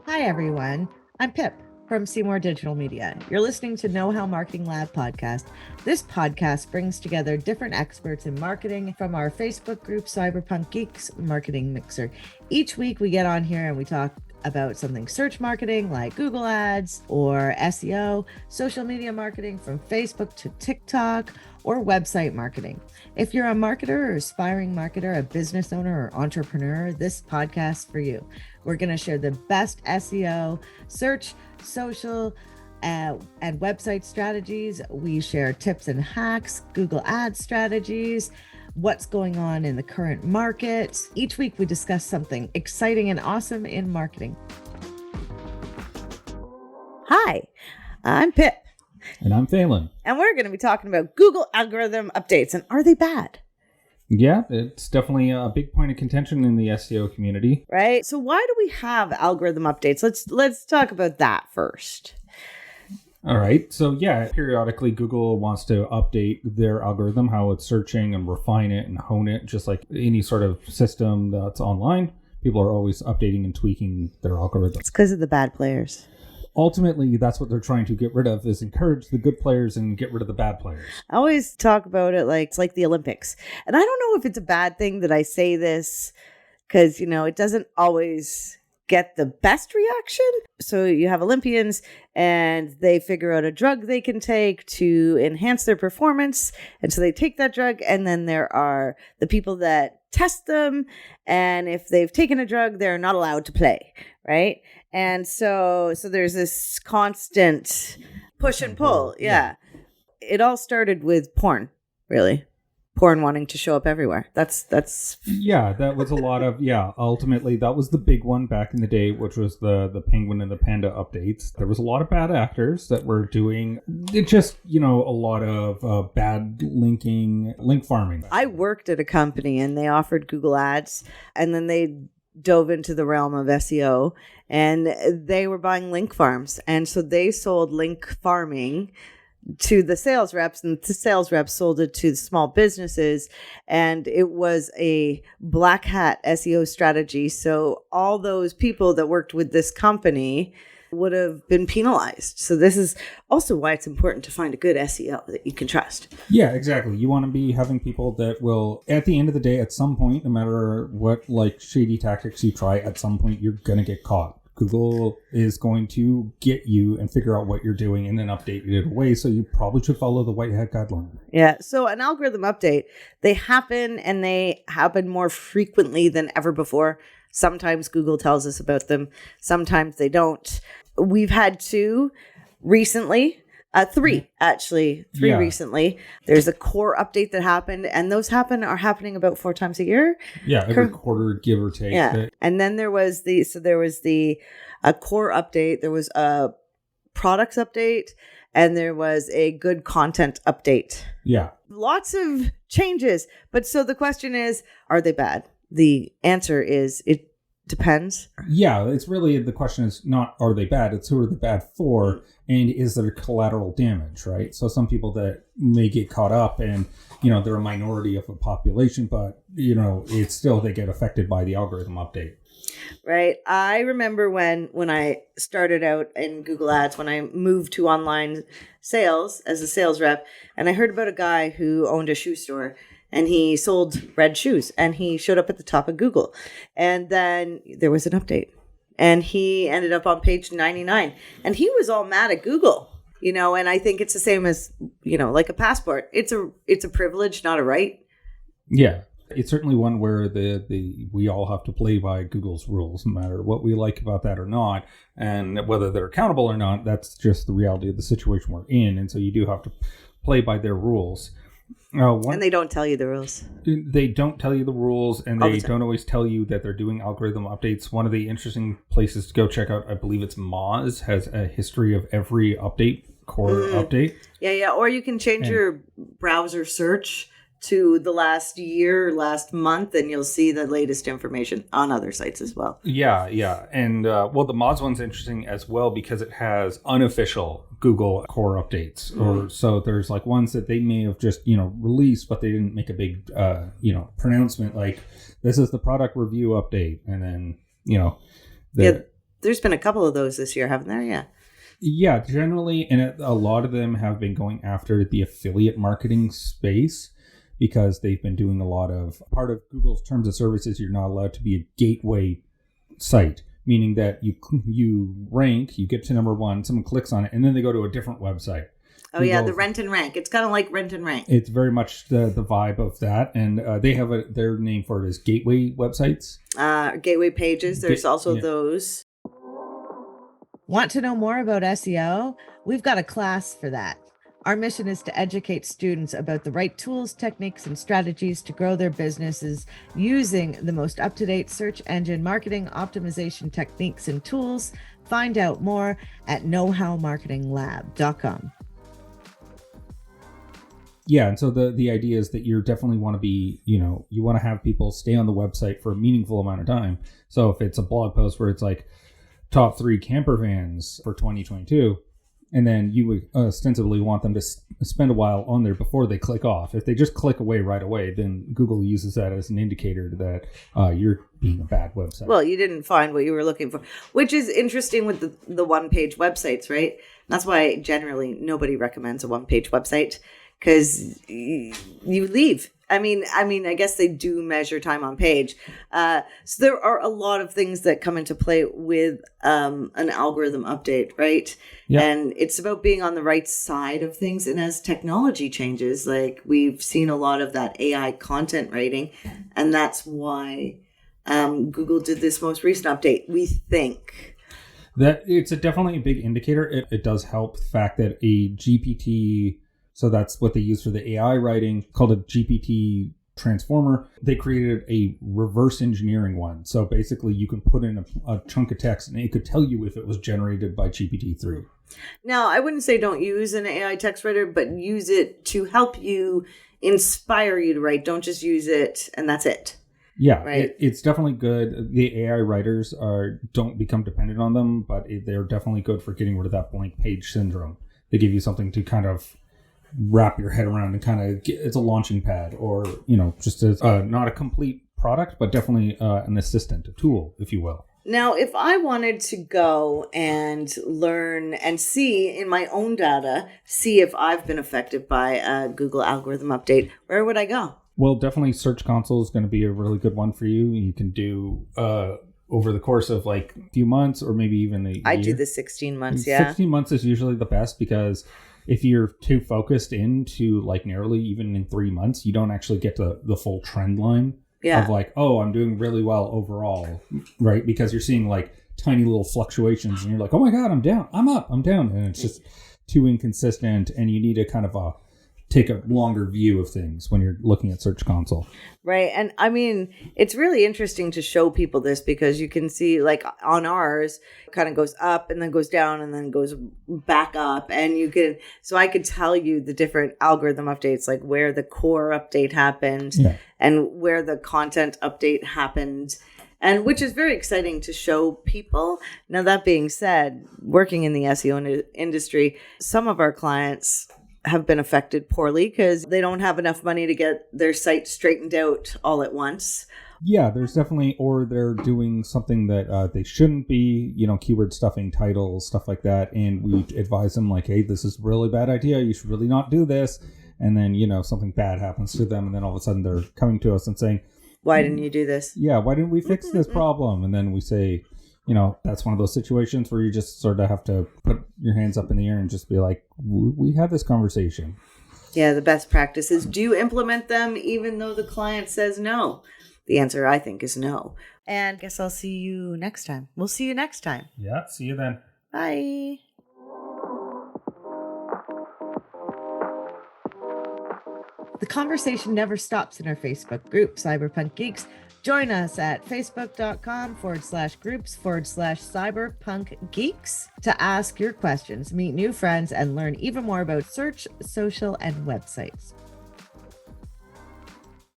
Hi, everyone. I'm Pip from Seymour Digital Media. You're listening to Know How Marketing Lab podcast. This podcast brings together different experts in marketing from our Facebook group, Cyberpunk Geeks Marketing Mixer. Each week we get on here and we talk about something search marketing like Google Ads or SEO, social media marketing from Facebook to TikTok, or website marketing. If you're a marketer or aspiring marketer, a business owner or entrepreneur, this podcast for you. We're going to share the best SEO, search, social, and website strategies. We share tips and hacks, Google Ads strategies, what's going on in the current market. Each week we discuss something exciting and awesome in marketing. Hi, I'm Pip. And I'm Phelan. And we're going to be talking about Google algorithm updates. And are they bad? Yeah, it's definitely a big point of contention in the SEO community. Right. So why do we have algorithm updates? Let's talk about that first. All right. So yeah, periodically Google wants to update their algorithm, how it's searching, and refine it and hone it, just like any sort of system that's online. People are always updating and tweaking their algorithm. It's because of the bad players. Ultimately, that's what they're trying to get rid of, is encourage the good players and get rid of the bad players. I always talk about it like it's like the Olympics. And I don't know if it's a bad thing that I say this because, it doesn't always get the best reaction. So you have Olympians and they figure out a drug they can take to enhance their performance. And so they take that drug, and then there are the people that test them. And if they've taken a drug, they're not allowed to play, right? And so there's this constant push and pull. Yeah. It all started with porn, really. Porn wanting to show up everywhere. That's Yeah, that was a lot of, ultimately that was the big one back in the day, which was the penguin and the panda updates. There was a lot of bad actors that were doing it, just, a lot of bad link farming. I worked at a company and they offered Google Ads, and then they dove into the realm of SEO, and they were buying link farms. And so they sold link farming to the sales reps, and the sales reps sold it to the small businesses. And it was a Blackhat SEO strategy. So all those people that worked with this company would have been penalized. So this is also why it's important to find a good SEO that you can trust. Yeah, exactly. You want to be having people that will, at the end of the day, at some point, no matter what shady tactics you try, at some point you're going to get caught. Google is going to get you and figure out what you're doing and then update it away. So you probably should follow the white hat guideline. Yeah. So an algorithm update, they happen, and they happen more frequently than ever before. Sometimes Google tells us about them. Sometimes they don't. We've had two recently. Three recently. There's a core update that happened, and those are happening about 4 times a year. Yeah, every quarter, give or take. Yeah, and then there was the core update. There was a products update, and there was a good content update. Yeah, lots of changes. But so the question is, are they bad? The answer is it depends. Yeah, it's really, the question is not are they bad, it's who are they bad for, and is there collateral damage, right? So some people that may get caught up, and they're a minority of a population, but it's still, they get affected by the algorithm update. Right. I remember when I started out in Google Ads, when I moved to online sales as a sales rep, and I heard about a guy who owned a shoe store. And he sold red shoes, and he showed up at the top of Google. And then there was an update, and he ended up on page 99, and he was all mad at Google, and I think it's the same as, like a passport. It's a privilege, not a right. Yeah. It's certainly one where we all have to play by Google's rules, no matter what we like about that or not. And whether they're accountable or not, that's just the reality of the situation we're in. And so you do have to play by their rules. And they don't tell you the rules. They don't tell you the rules, and they don't always tell you that they're doing algorithm updates. One of the interesting places to go check out, I believe it's Moz, has a history of every core update. Yeah. Or you can change your browser search to the last year, last month, and you'll see the latest information on other sites as well. Yeah. And the Moz one's interesting as well because it has unofficial Google core updates. Or so there's like ones that they may have just, released, but they didn't make a big, pronouncement like this is the product review update. And then, there's been a couple of those this year, haven't there? Yeah. Yeah, generally, and a lot of them have been going after the affiliate marketing space because they've been doing a lot of, part of Google's terms of services, you're not allowed to be a gateway site, meaning that you rank, you get to number one, someone clicks on it, and then they go to a different website. Oh, Google, yeah, the rent and rank. It's kind of like rent and rank. It's very much the vibe of that, and they have their name for it is gateway websites. Gateway pages. There's also those. Want to know more about SEO? We've got a class for that. Our mission is to educate students about the right tools, techniques, and strategies to grow their businesses using the most up-to-date search engine marketing optimization techniques and tools. Find out more at knowhowmarketinglab.com. Yeah, and so the idea is that you definitely want to be, you want to have people stay on the website for a meaningful amount of time. So if it's a blog post where it's like top 3 camper vans for 2022, and then you would ostensibly want them to spend a while on there before they click off. If they just click away right away, then Google uses that as an indicator that you're being a bad website. Well, you didn't find what you were looking for, which is interesting with the one-page websites, right? That's why generally nobody recommends a one-page website, because you leave. I mean, I guess they do measure time on page. So there are a lot of things that come into play with an algorithm update, right? Yep. And it's about being on the right side of things. And as technology changes, like we've seen a lot of that AI content rating, and that's why Google did this most recent update, we think. That it's definitely a big indicator. It does help the fact that a GPT... So that's what they use for the AI writing, called a GPT transformer. They created a reverse engineering one. So basically you can put in a chunk of text and it could tell you if it was generated by GPT-3. Now, I wouldn't say don't use an AI text writer, but use it to help you, inspire you to write. Don't just use it and that's it. Yeah, right? It's definitely good. The AI writers don't become dependent on them, but they're definitely good for getting rid of that blank page syndrome. They give you something to kind of wrap your head around and kind of it's a launching pad, or just not a complete product, but definitely an assistant, a tool, if you will. Now, if I wanted to go and learn and see in my own data, see if I've been affected by a Google algorithm update, where would I go? Well, definitely Search Console is going to be a really good one for you. You can do over the course of like a few months, or maybe even a year. I do the 16 months, yeah. 16 months is usually the best, because if you're too focused into like narrowly, even in 3 months, you don't actually get to the full trend line of like, oh, I'm doing really well overall, right? Because you're seeing like tiny little fluctuations and you're like, oh my God, I'm down, I'm up, I'm down. And it's just too inconsistent, and you need to kind of take a longer view of things when you're looking at Search Console. Right. And I mean, it's really interesting to show people this, because you can see like on ours, it kind of goes up and then goes down and then goes back up. And so I could tell you the different algorithm updates, like where the core update happened and where the content update happened. And which is very exciting to show people. Now, that being said, working in the SEO industry, some of our clients have been affected poorly because they don't have enough money to get their site straightened out all at once. Yeah, there's definitely, or they're doing something that they shouldn't be, keyword stuffing titles, stuff like that. And we advise them like, hey, this is a really bad idea. You should really not do this. And then, something bad happens to them. And then all of a sudden they're coming to us and saying, why didn't you do this? Yeah, why didn't we fix this problem? And then we say, that's one of those situations where you just sort of have to put your hands up in the air and just be like, we had this conversation. Yeah, the best practice is, do you implement them even though the client says no? The answer, I think, is no. And I guess I'll see you next time. We'll see you next time. Yeah, see you then. Bye. The conversation never stops in our Facebook group, Cyberpunk Geeks. Join us at facebook.com/groups/cyberpunk geeks to ask your questions, meet new friends, and learn even more about search, social, and websites.